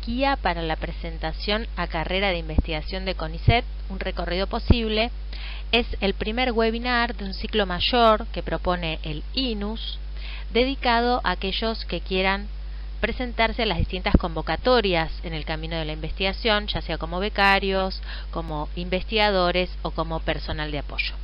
Guía para la presentación a carrera de investigación de CONICET, un recorrido posible. Es el primer webinar de un ciclo mayor que propone el INUS, dedicado a aquellos que quieran presentarse a las distintas convocatorias en el camino de la investigación, ya sea como becarios, como investigadores o como personal de apoyo.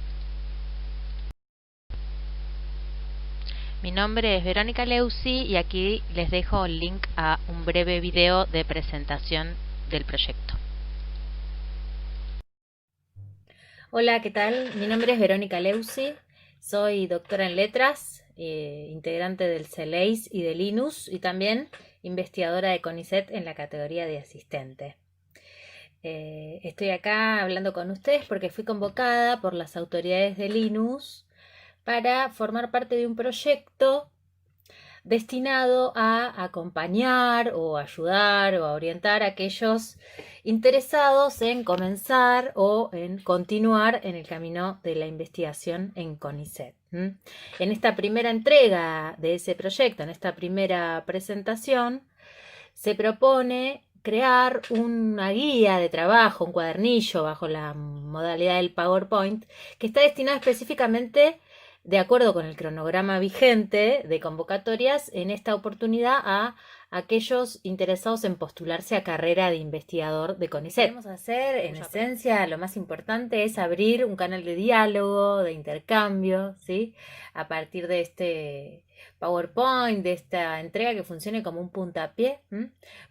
Mi nombre es Verónica Leusi y aquí les dejo el link a un breve video de presentación del proyecto. Hola, ¿qué tal? Mi nombre es Verónica Leusi, soy doctora en letras, integrante del CELEIS y del INUS y también investigadora de CONICET en la categoría de asistente. Estoy acá hablando con ustedes porque fui convocada por las autoridades del INUS para formar parte de un proyecto destinado a acompañar o ayudar o a orientar a aquellos interesados en comenzar o en continuar en el camino de la investigación en CONICET. En esta primera entrega de ese proyecto, en esta primera presentación, se propone crear una guía de trabajo, un cuadernillo bajo la modalidad del PowerPoint, que está destinado específicamente, de acuerdo con el cronograma vigente de convocatorias, en esta oportunidad a aquellos interesados en postularse a carrera de investigador de CONICET. Lo que vamos a hacer, en esencia, lo más importante es abrir un canal de diálogo, de intercambio, ¿sí? A partir de este PowerPoint, de esta entrega que funcione como un puntapié,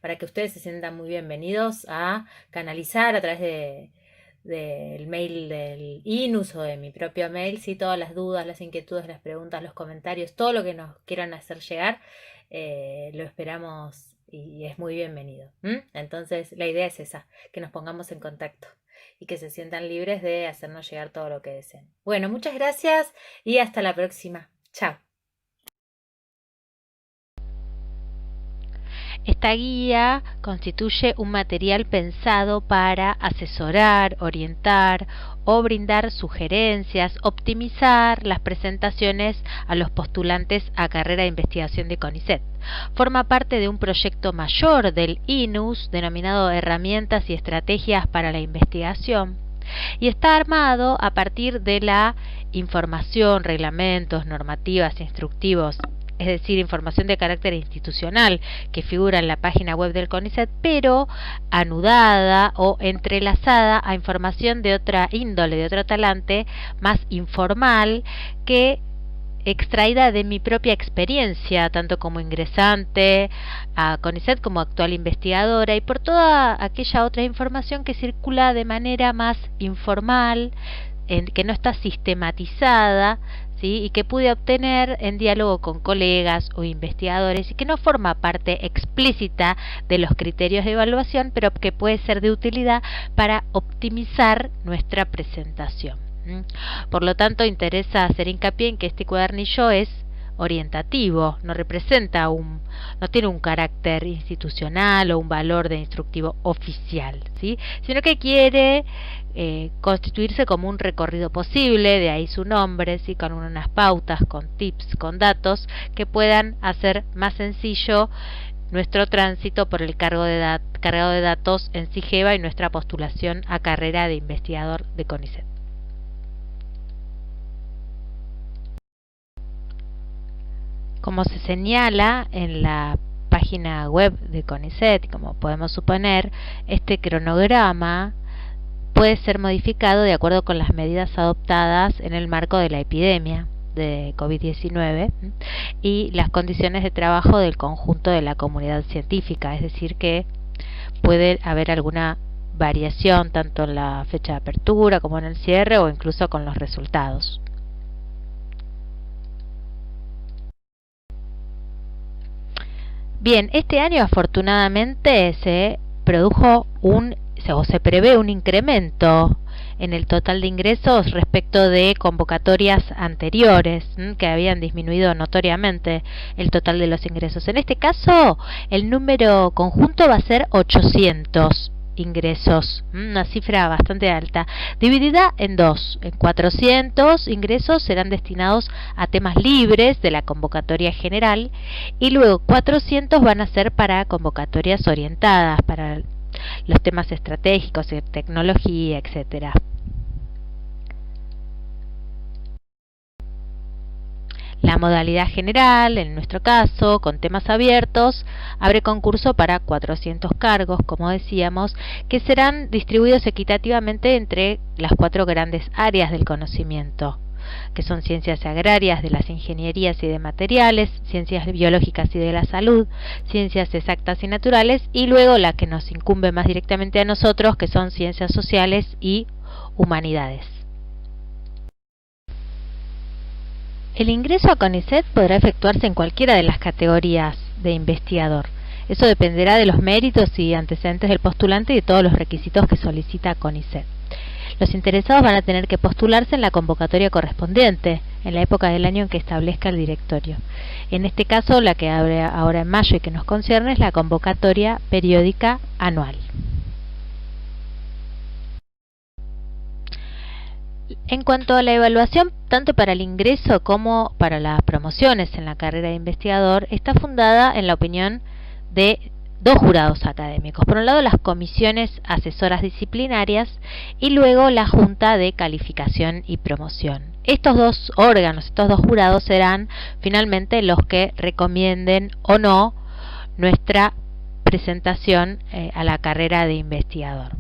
para que ustedes se sientan muy bienvenidos a canalizar a través del mail del INUS o de mi propio mail, ¿sí? Todas las dudas, las inquietudes, las preguntas, los comentarios, todo lo que nos quieran hacer llegar, lo esperamos y es muy bienvenido. Entonces la idea es esa, que nos pongamos en contacto y que se sientan libres de hacernos llegar todo lo que deseen. Bueno, muchas gracias y hasta la próxima. Chao. Esta guía constituye un material pensado para asesorar, orientar o brindar sugerencias, optimizar las presentaciones a los postulantes a carrera de investigación de CONICET. Forma parte de un proyecto mayor del INUS denominado Herramientas y Estrategias para la Investigación y está armado a partir de la información, reglamentos, normativas, instructivos, es decir, información de carácter institucional que figura en la página web del CONICET, pero anudada o entrelazada a información de otra índole, de otro talante, más informal, que extraída de mi propia experiencia, tanto como ingresante a CONICET como actual investigadora, y por toda aquella otra información que circula de manera más informal, que no está sistematizada, ¿sí? Y que pude obtener en diálogo con colegas o investigadores y que no forma parte explícita de los criterios de evaluación, pero que puede ser de utilidad para optimizar nuestra presentación. Por lo tanto, interesa hacer hincapié en que este cuadernillo es orientativo, no tiene un carácter institucional o un valor de instructivo oficial, ¿sí? Sino que quiere constituirse como un recorrido posible, de ahí su nombre, ¿sí? Con unas pautas, con tips, con datos que puedan hacer más sencillo nuestro tránsito por el cargado de datos en CIGEVA y nuestra postulación a carrera de investigador de CONICET. Como se señala en la página web de CONICET, como podemos suponer, este cronograma puede ser modificado de acuerdo con las medidas adoptadas en el marco de la epidemia de COVID-19 y las condiciones de trabajo del conjunto de la comunidad científica, es decir, que puede haber alguna variación tanto en la fecha de apertura como en el cierre o incluso con los resultados. Bien, este año afortunadamente se prevé un incremento en el total de ingresos respecto de convocatorias anteriores, que habían disminuido notoriamente el total de los ingresos. En este caso, el número conjunto va a ser 800 ingresos, una cifra bastante alta, dividida en dos. En 400 ingresos serán destinados a temas libres de la convocatoria general y luego 400 van a ser para convocatorias orientadas, para los temas estratégicos, tecnología, etcétera. La modalidad general, en nuestro caso, con temas abiertos, abre concurso para 400 cargos, como decíamos, que serán distribuidos equitativamente entre las 4 grandes áreas del conocimiento, que son ciencias agrarias, de las ingenierías y de materiales, ciencias biológicas y de la salud, ciencias exactas y naturales, y luego la que nos incumbe más directamente a nosotros, que son ciencias sociales y humanidades. El ingreso a CONICET podrá efectuarse en cualquiera de las categorías de investigador. Eso dependerá de los méritos y antecedentes del postulante y de todos los requisitos que solicita CONICET. Los interesados van a tener que postularse en la convocatoria correspondiente, en la época del año en que establezca el directorio. En este caso, la que abre ahora en mayo y que nos concierne es la convocatoria periódica anual. En cuanto a la evaluación, tanto para el ingreso como para las promociones en la carrera de investigador, está fundada en la opinión de 2 jurados académicos. Por un lado, las comisiones asesoras disciplinarias y luego la Junta de Calificación y Promoción. Estos 2 órganos, estos 2 jurados serán finalmente los que recomienden o no nuestra presentación a la carrera de investigador.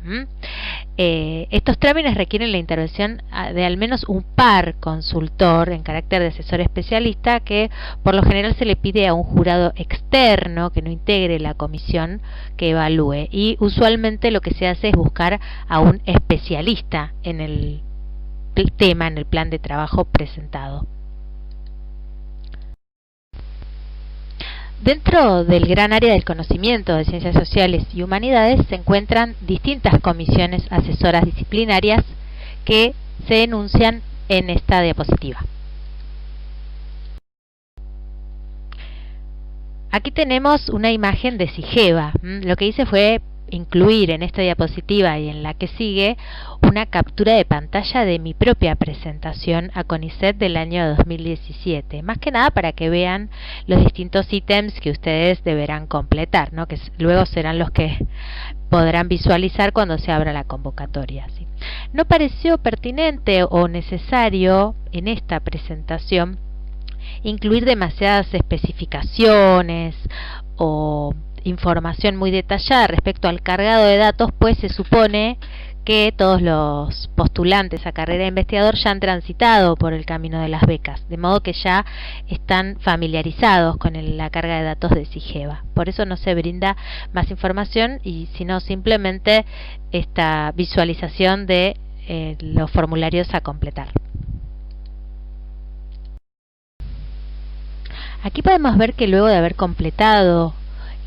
Estos trámites requieren la intervención de al menos un par consultor en carácter de asesor especialista, que por lo general se le pide a un jurado externo que no integre la comisión que evalúe, y usualmente lo que se hace es buscar a un especialista en el tema, en el plan de trabajo presentado. Dentro del gran área del conocimiento de ciencias sociales y humanidades se encuentran distintas comisiones asesoras disciplinarias que se enuncian en esta diapositiva. Aquí tenemos una imagen de SIGEVA. Lo que hice fue incluir en esta diapositiva y en la que sigue una captura de pantalla de mi propia presentación a CONICET del año 2017, más que nada para que vean los distintos ítems que ustedes deberán completar, ¿no? Que luego serán los que podrán visualizar cuando se abra la convocatoria, ¿sí? No pareció pertinente o necesario en esta presentación incluir demasiadas especificaciones o información muy detallada respecto al cargado de datos, pues se supone que todos los postulantes a carrera de investigador ya han transitado por el camino de las becas, de modo que ya están familiarizados con la carga de datos de SIGEVA. Por eso no se brinda más información, y sino simplemente esta visualización de los formularios a completar. Aquí podemos ver que luego de haber completado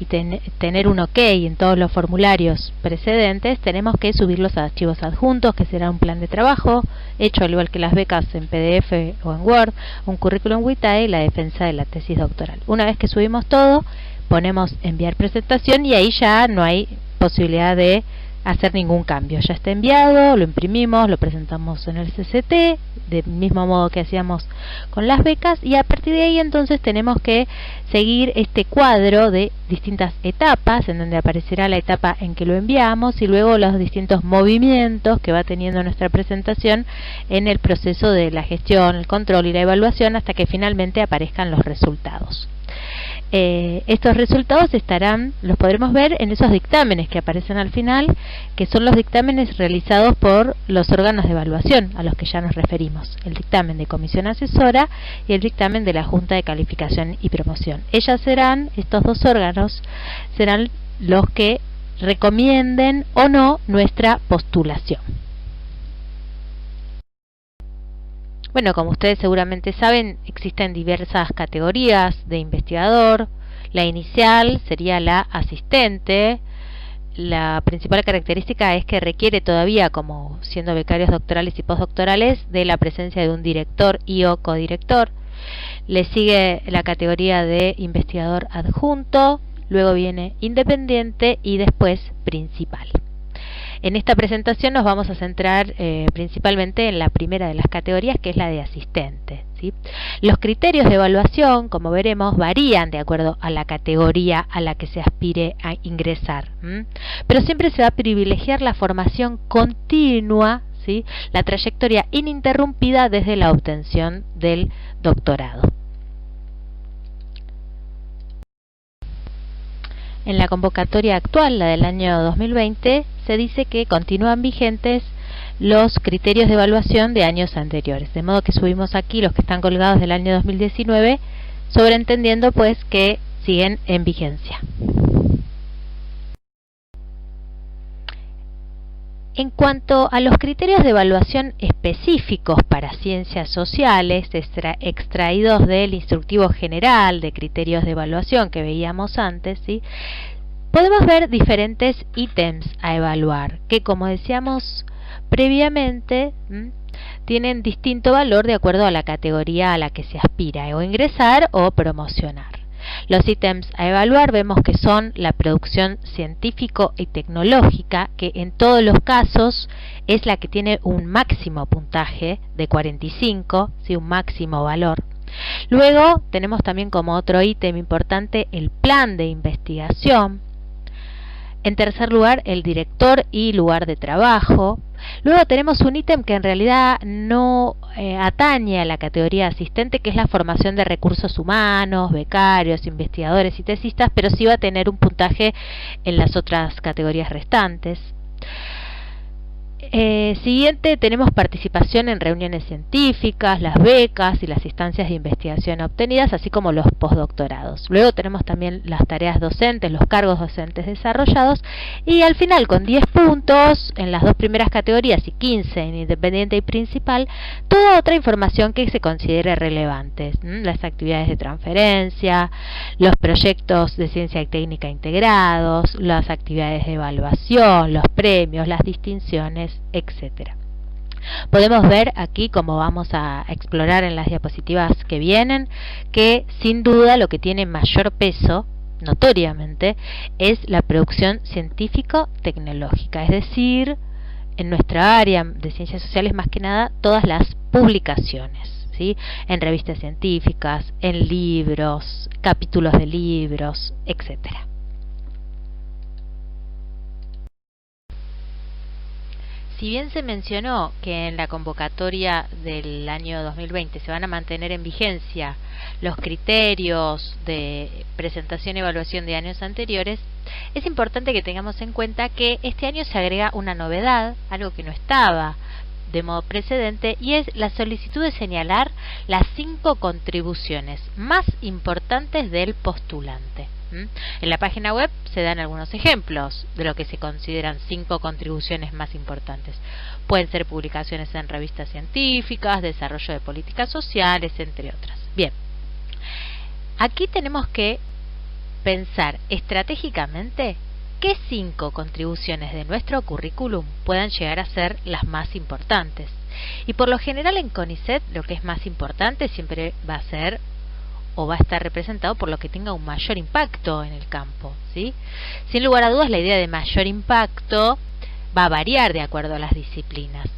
y tener un OK en todos los formularios precedentes, tenemos que subir los archivos adjuntos, que será un plan de trabajo, hecho al igual que las becas en PDF o en Word, un currículum vitae y la defensa de la tesis doctoral. Una vez que subimos todo, ponemos enviar presentación y ahí ya no hay posibilidad de hacer ningún cambio. Ya está enviado, lo imprimimos, lo presentamos en el CCT, del mismo modo que hacíamos con las becas, y a partir de ahí entonces tenemos que seguir este cuadro de distintas etapas, en donde aparecerá la etapa en que lo enviamos y luego los distintos movimientos que va teniendo nuestra presentación en el proceso de la gestión, el control y la evaluación, hasta que finalmente aparezcan los resultados. Estos resultados los podremos ver en esos dictámenes que aparecen al final, que son los dictámenes realizados por los órganos de evaluación a los que ya nos referimos: el dictamen de comisión asesora y el dictamen de la Junta de Calificación y Promoción. Estos 2 órganos serán los que recomienden o no nuestra postulación. Bueno, como ustedes seguramente saben, existen diversas categorías de investigador. La inicial sería la asistente. La principal característica es que requiere todavía, como siendo becarios doctorales y postdoctorales, de la presencia de un director y o codirector. Le sigue la categoría de investigador adjunto, luego viene independiente y después principal. En esta presentación nos vamos a centrar principalmente en la primera de las categorías, que es la de asistente, ¿sí? Los criterios de evaluación, como veremos, varían de acuerdo a la categoría a la que se aspire a ingresar, pero siempre se va a privilegiar la formación continua, ¿sí? La trayectoria ininterrumpida desde la obtención del doctorado. En la convocatoria actual, la del año 2020, se dice que continúan vigentes los criterios de evaluación de años anteriores, de modo que subimos aquí los que están colgados del año 2019, sobreentendiendo pues que siguen en vigencia. En cuanto a los criterios de evaluación específicos para ciencias sociales, extraídos del instructivo general de criterios de evaluación que veíamos antes, ¿sí? Podemos ver diferentes ítems a evaluar, que como decíamos previamente, tienen distinto valor de acuerdo a la categoría a la que se aspira, o ingresar o promocionar. Los ítems a evaluar vemos que son la producción científico y tecnológica, que en todos los casos es la que tiene un máximo puntaje de 45, ¿sí? Un máximo valor. Luego tenemos también como otro ítem importante el plan de investigación. En tercer lugar, el director y lugar de trabajo. Luego tenemos un ítem que en realidad no atañe a la categoría asistente, que es la formación de recursos humanos, becarios, investigadores y tesistas, pero sí va a tener un puntaje en las otras categorías restantes. Siguiente, tenemos participación en reuniones científicas, las becas y las instancias de investigación obtenidas, así como los postdoctorados. Luego tenemos también las tareas docentes, los cargos docentes desarrollados, y al final, con 10 puntos en las dos primeras categorías y 15 en independiente y principal, toda otra información que se considere relevante, las actividades de transferencia, los proyectos de ciencia y técnica integrados, las actividades de evaluación, los premios, las distinciones, etcétera. Podemos ver aquí, como vamos a explorar en las diapositivas que vienen, que sin duda lo que tiene mayor peso, notoriamente, es la producción científico-tecnológica, es decir, en nuestra área de ciencias sociales más que nada, todas las publicaciones, ¿sí? En revistas científicas, en libros, capítulos de libros, etcétera. Si bien se mencionó que en la convocatoria del año 2020 se van a mantener en vigencia los criterios de presentación y evaluación de años anteriores, es importante que tengamos en cuenta que este año se agrega una novedad, algo que no estaba de modo precedente, y es la solicitud de señalar las 5 contribuciones más importantes del postulante. En la página web se dan algunos ejemplos de lo que se consideran 5 contribuciones más importantes. Pueden ser publicaciones en revistas científicas, desarrollo de políticas sociales, entre otras. Bien, aquí tenemos que pensar estratégicamente qué 5 contribuciones de nuestro currículum puedan llegar a ser las más importantes. Y por lo general en CONICET lo que es más importante siempre va a ser o va a estar representado por lo que tenga un mayor impacto en el campo, ¿sí? Sin lugar a dudas, la idea de mayor impacto va a variar de acuerdo a las disciplinas.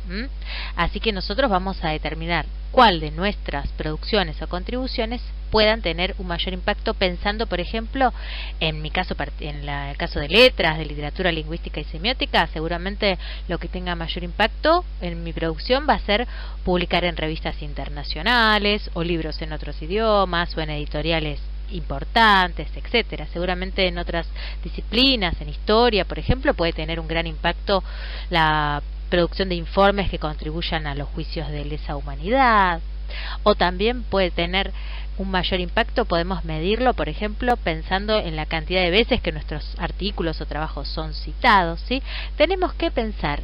Así que nosotros vamos a determinar cuál de nuestras producciones o contribuciones puedan tener un mayor impacto, pensando, por ejemplo, en mi caso, en el caso de letras, de literatura lingüística y semiótica, seguramente lo que tenga mayor impacto en mi producción va a ser publicar en revistas internacionales, o libros en otros idiomas, o en editoriales importantes, etcétera. Seguramente en otras disciplinas, en historia, por ejemplo, puede tener un gran impacto la producción de informes que contribuyan a los juicios de lesa humanidad, o también puede tener un mayor impacto, podemos medirlo, por ejemplo, pensando en la cantidad de veces que nuestros artículos o trabajos son citados, ¿sí? Tenemos que pensar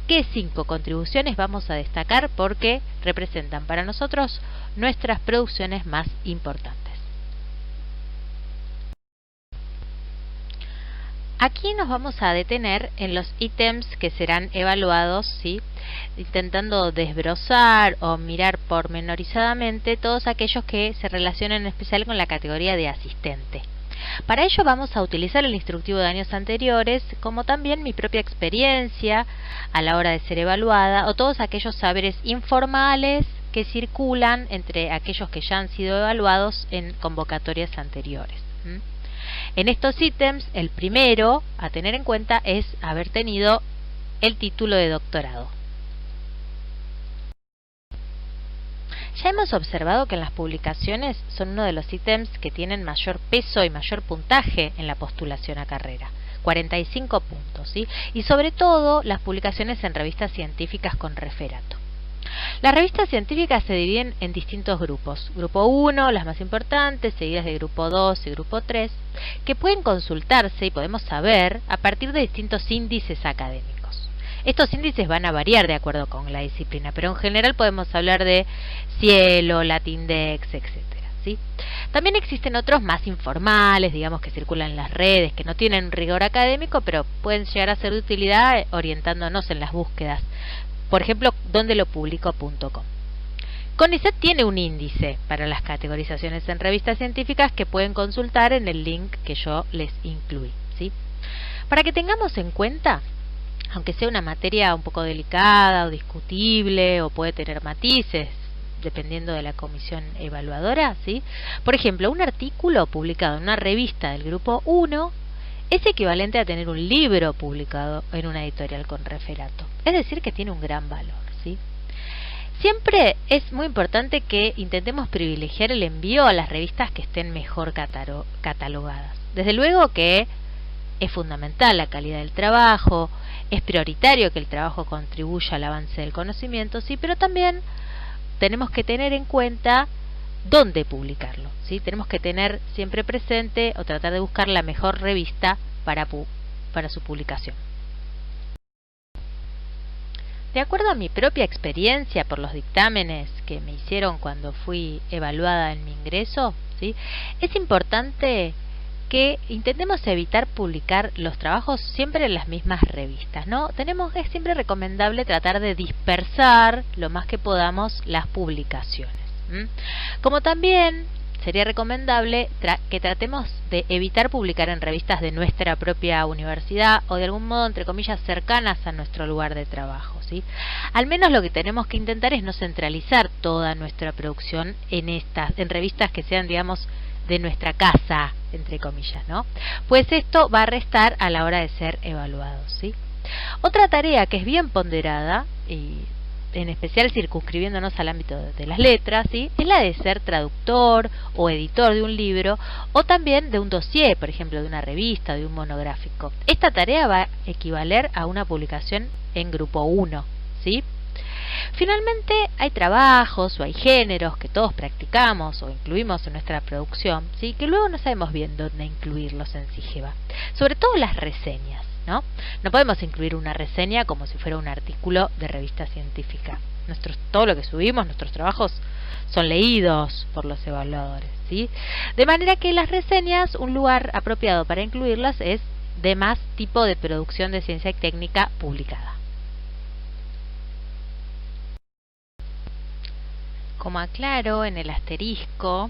qué 5 contribuciones vamos a destacar porque representan para nosotros nuestras producciones más importantes. Aquí nos vamos a detener en los ítems que serán evaluados, ¿sí? Intentando desbrozar o mirar pormenorizadamente todos aquellos que se relacionan en especial con la categoría de asistente. Para ello vamos a utilizar el instructivo de años anteriores, como también mi propia experiencia a la hora de ser evaluada, o todos aquellos saberes informales que circulan entre aquellos que ya han sido evaluados en convocatorias anteriores. En estos ítems, el primero a tener en cuenta es haber tenido el título de doctorado. Ya hemos observado que en las publicaciones son uno de los ítems que tienen mayor peso y mayor puntaje en la postulación a carrera, 45 puntos, ¿sí? Y sobre todo las publicaciones en revistas científicas con referato. Las revistas científicas se dividen en distintos grupos. Grupo 1, las más importantes, seguidas de grupo 2 y grupo 3, que pueden consultarse y podemos saber a partir de distintos índices académicos. Estos índices van a variar de acuerdo con la disciplina, pero en general podemos hablar de Cielo, Latindex, etcétera, ¿sí? También existen otros más informales, digamos, que circulan en las redes, que no tienen rigor académico, pero pueden llegar a ser de utilidad orientándonos en las búsquedas. Por ejemplo, dondelopublico.com. CONICET tiene un índice para las categorizaciones en revistas científicas que pueden consultar en el link que yo les incluí, ¿sí? Para que tengamos en cuenta, aunque sea una materia un poco delicada o discutible o puede tener matices dependiendo de la comisión evaluadora, ¿sí? Por ejemplo, un artículo publicado en una revista del grupo 1 es equivalente a tener un libro publicado en una editorial con referato. Es decir, que tiene un gran valor, ¿sí? Siempre es muy importante que intentemos privilegiar el envío a las revistas que estén mejor catalogadas. Desde luego que es fundamental la calidad del trabajo, es prioritario que el trabajo contribuya al avance del conocimiento, sí, pero también tenemos que tener en cuenta dónde publicarlo, ¿sí? Tenemos que tener siempre presente o tratar de buscar la mejor revista para su publicación. De acuerdo a mi propia experiencia por los dictámenes que me hicieron cuando fui evaluada en mi ingreso, ¿sí? Es importante que intentemos evitar publicar los trabajos siempre en las mismas revistas, ¿no? Es siempre recomendable tratar de dispersar lo más que podamos las publicaciones. Como también sería recomendable que tratemos de evitar publicar en revistas de nuestra propia universidad o de algún modo, entre comillas, cercanas a nuestro lugar de trabajo, ¿sí? Al menos lo que tenemos que intentar es no centralizar toda nuestra producción en revistas que sean, digamos, de nuestra casa, entre comillas, ¿no? Pues esto va a restar a la hora de ser evaluados, ¿sí? Otra tarea que es bien ponderada, y en especial circunscribiéndonos al ámbito de las letras, ¿sí? Es la de ser traductor o editor de un libro o también de un dossier, por ejemplo, de una revista, de un monográfico. Esta tarea va a equivaler a una publicación en grupo 1, ¿sí? Finalmente, hay trabajos o hay géneros que todos practicamos o incluimos en nuestra producción, ¿sí? Que luego no sabemos bien dónde incluirlos en SIGEVA. Sobre todo las reseñas, ¿no? No podemos incluir una reseña como si fuera un artículo de revista científica. Todo lo que subimos, nuestros trabajos, son leídos por los evaluadores, ¿sí? De manera que las reseñas, un lugar apropiado para incluirlas es demás tipo de producción de ciencia y técnica publicada. Como aclaro en el asterisco,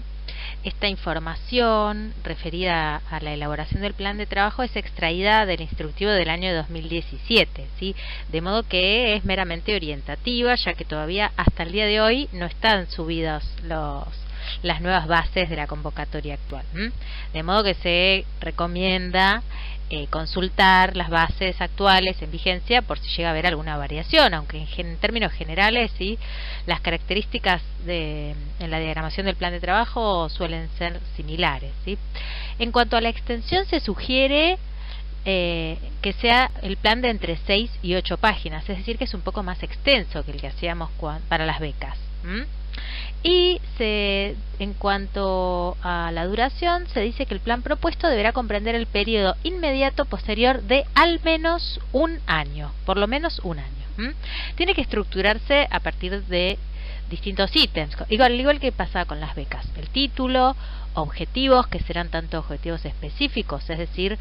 esta información referida a la elaboración del plan de trabajo es extraída del instructivo del año 2017, ¿sí? De modo que es meramente orientativa, ya que todavía hasta el día de hoy no están subidas las nuevas bases de la convocatoria actual. De modo que se recomienda consultar las bases actuales en vigencia por si llega a haber alguna variación, aunque en términos generales, ¿sí? Las características en la diagramación del plan de trabajo suelen ser similares, ¿sí? En cuanto a la extensión, se sugiere que sea el plan de entre 6 y 8 páginas, es decir, que es un poco más extenso que el que hacíamos para las becas. Y en cuanto a la duración, se dice que el plan propuesto deberá comprender el periodo inmediato posterior de al menos un año, por lo menos un año. Tiene que estructurarse a partir de distintos ítems, igual que pasa con las becas: el título, objetivos, que serán tanto objetivos específicos, es decir,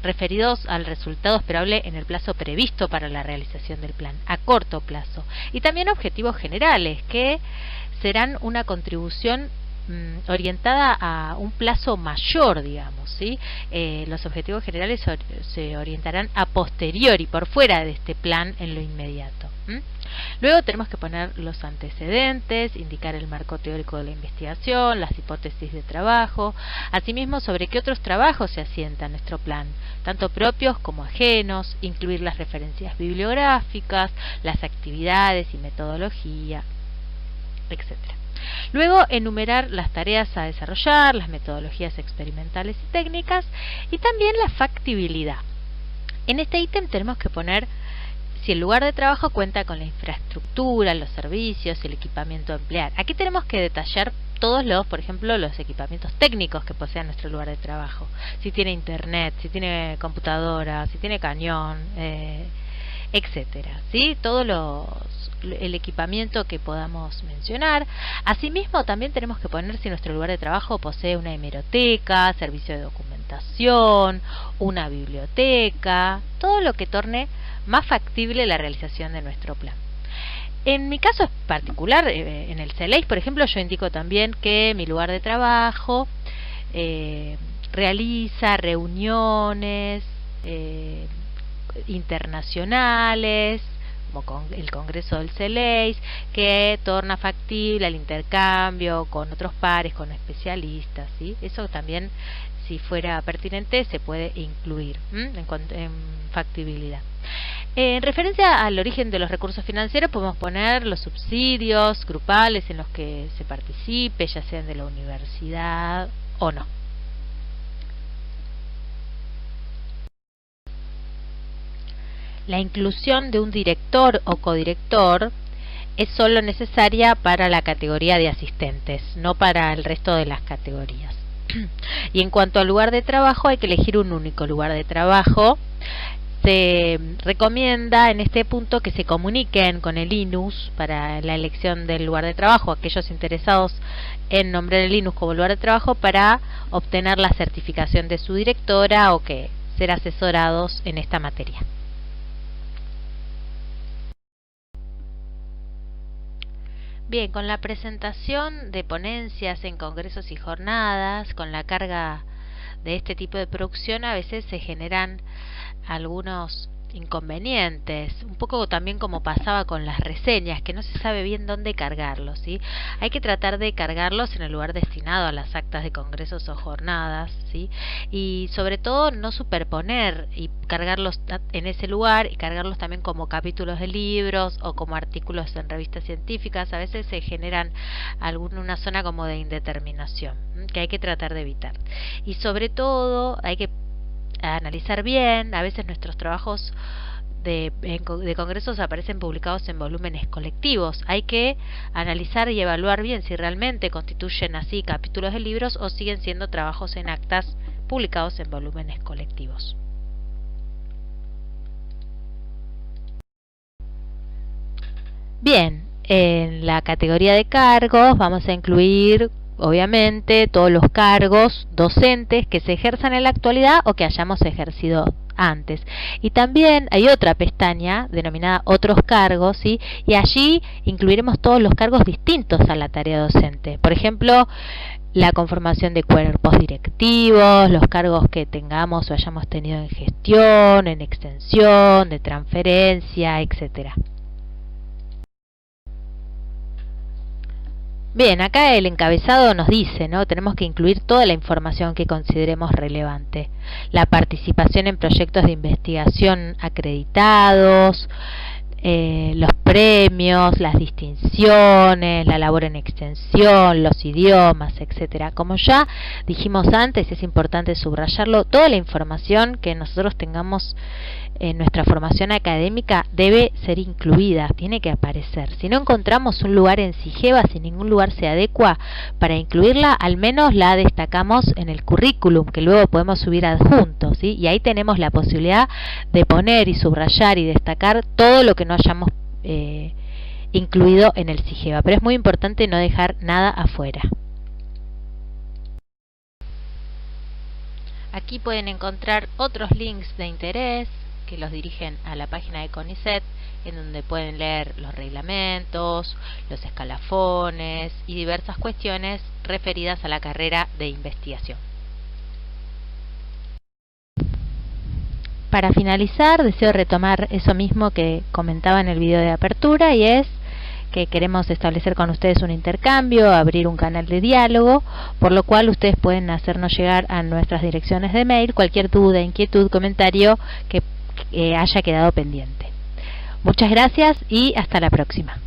referidos al resultado esperable en el plazo previsto para la realización del plan, a corto plazo, y también objetivos generales, que serán una contribución orientada a un plazo mayor, digamos, ¿sí? Los objetivos generales se orientarán a posteriori, por fuera de este plan en lo inmediato. Luego tenemos que poner los antecedentes, indicar el marco teórico de la investigación, las hipótesis de trabajo, asimismo sobre qué otros trabajos se asienta nuestro plan, tanto propios como ajenos, incluir las referencias bibliográficas, las actividades y metodología, etcétera. Luego enumerar las tareas a desarrollar, las metodologías experimentales y técnicas, y también la factibilidad. En este ítem tenemos que poner si el lugar de trabajo cuenta con la infraestructura, los servicios, el equipamiento a emplear. Aquí tenemos que detallar todos por ejemplo, los equipamientos técnicos que posea nuestro lugar de trabajo. Si tiene internet, si tiene computadora, si tiene cañón, etcétera, ¿sí? El equipamiento que podamos mencionar. Asimismo, también tenemos que poner si nuestro lugar de trabajo posee una hemeroteca, servicio de documentación, una biblioteca, todo lo que torne más factible la realización de nuestro plan. En mi caso particular, en el CELEIS, por ejemplo, yo indico también que mi lugar de trabajo realiza reuniones internacionales, como con el Congreso del CELEIS, que torna factible el intercambio con otros pares, con especialistas, ¿sí? Eso también, si fuera pertinente, se puede incluir en factibilidad. En referencia al origen de los recursos financieros, podemos poner los subsidios grupales en los que se participe, ya sean de la universidad o no. La inclusión de un director o codirector es solo necesaria para la categoría de asistentes, no para el resto de las categorías. Y en cuanto al lugar de trabajo, hay que elegir un único lugar de trabajo. Se recomienda en este punto que se comuniquen con el INUS para la elección del lugar de trabajo, aquellos interesados en nombrar el INUS como lugar de trabajo, para obtener la certificación de su directora o que ser asesorados en esta materia. Bien, con la presentación de ponencias en congresos y jornadas, con la carga de este tipo de producción, a veces se generan algunos inconvenientes, un poco también como pasaba con las reseñas, que no se sabe bien dónde cargarlos, ¿sí? Hay que tratar de cargarlos en el lugar destinado a las actas de congresos o jornadas, ¿sí? Y sobre todo no superponer y cargarlos en ese lugar y cargarlos también como capítulos de libros o como artículos en revistas científicas. A veces se generan una zona como de indeterminación, que hay que tratar de evitar. Y sobre todo hay que analizar bien. A veces nuestros trabajos de congresos aparecen publicados en volúmenes colectivos. Hay que analizar y evaluar bien si realmente constituyen así capítulos de libros o siguen siendo trabajos en actas publicados en volúmenes colectivos. Bien, en la categoría de cargos vamos a incluir obviamente todos los cargos docentes que se ejerzan en la actualidad o que hayamos ejercido antes. Y también hay otra pestaña denominada otros cargos, ¿sí? Y allí incluiremos todos los cargos distintos a la tarea docente. Por ejemplo, la conformación de cuerpos directivos, los cargos que tengamos o hayamos tenido en gestión, en extensión, de transferencia, etcétera. Bien, acá el encabezado nos dice, ¿no? Tenemos que incluir toda la información que consideremos relevante. La participación en proyectos de investigación acreditados, los premios, las distinciones, la labor en extensión, los idiomas, etcétera. Como ya dijimos antes, es importante subrayarlo, toda la información que nosotros tengamos en nuestra formación académica debe ser incluida, tiene que aparecer. Si no encontramos un lugar en SIGEVA, si ningún lugar se adecua para incluirla, al menos la destacamos en el currículum, que luego podemos subir adjuntos, ¿sí? Y ahí tenemos la posibilidad de poner y subrayar y destacar todo lo que no hayamos incluido en el SIGEVA, pero es muy importante no dejar nada afuera. Aquí pueden encontrar otros links de interés que los dirigen a la página de CONICET en donde pueden leer los reglamentos, los escalafones y diversas cuestiones referidas a la carrera de investigación. Para finalizar, deseo retomar eso mismo que comentaba en el video de apertura, y es que queremos establecer con ustedes un intercambio, abrir un canal de diálogo, por lo cual ustedes pueden hacernos llegar a nuestras direcciones de mail cualquier duda, inquietud, comentario que haya quedado pendiente. Muchas gracias y hasta la próxima.